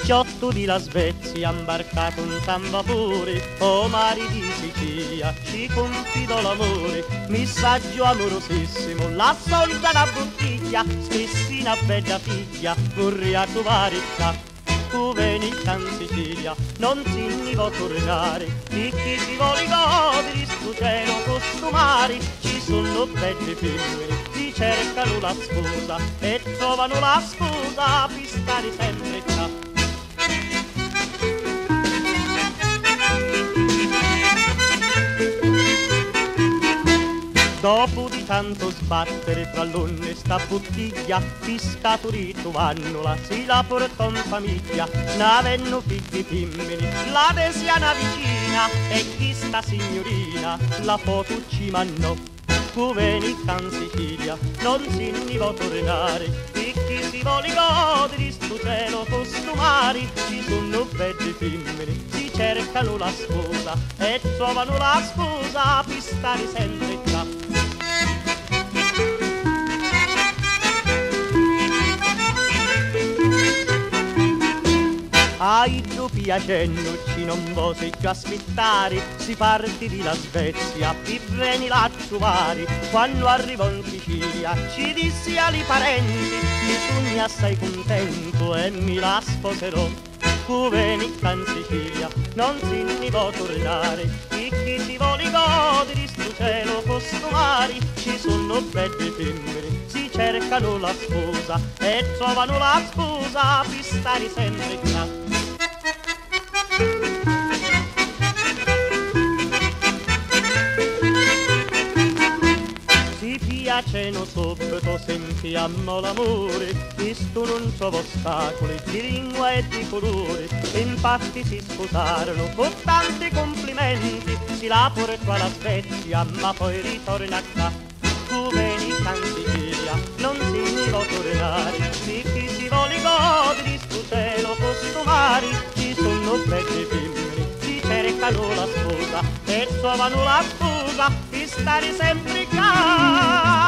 Chiotto di la Svezia, imbarcato in San Vapore, o mari di Sicilia, ci confido l'amore, messaggio amorosissimo, la solita da bottiglia, stessi una bella figlia, vorrei a trovare qua. Tu veni in Sicilia, non si ne può tornare, di chi si vuole godere, sto cielo costumari, ci sono belle femmine, si cercano la sposa e trovano la sposa per stare sempre qua. Dopo di tanto sbattere tra l'onne sta bottiglia, piscaturito vannola, si la portò in famiglia, n'avenno figli femmini, la desiana vicina, e chi sta signorina, la foto ci mannò. Tu veni in Sicilia, non si ne può tornare, di chi si vuole godere, sto cielo costumari, ci sono belle femmine, si cercano la sposa, e trovano la sposa per stare sempre qua. Ai doppi acennucci non vosi più aspettare, si parte di la Svezia, e veni là a trovare. Quando arrivò in Sicilia ci dissi ai parenti, mi sogni assai contento e mi la sposerò. Tu veni in Sicilia, non si ne può tornare, e chi si vuole godere, sto cielo costumari, ci sono belle femmine, si cercano la sposa e trovano la sposa per stare sempre qua. Piaceno subito sentiamo l'amore, questo non trova ostacoli di lingua e di colore, infatti si sposarono con tanti complimenti, si la portò alla Svezia ma poi ritorna qua. Tu veni in Sicilia, non si ne può tornare, di chi si vuole godere, sto cielo costumari, ci sono belle femmine, si cercano la sposa e trovano la sposa per stare sempre qua.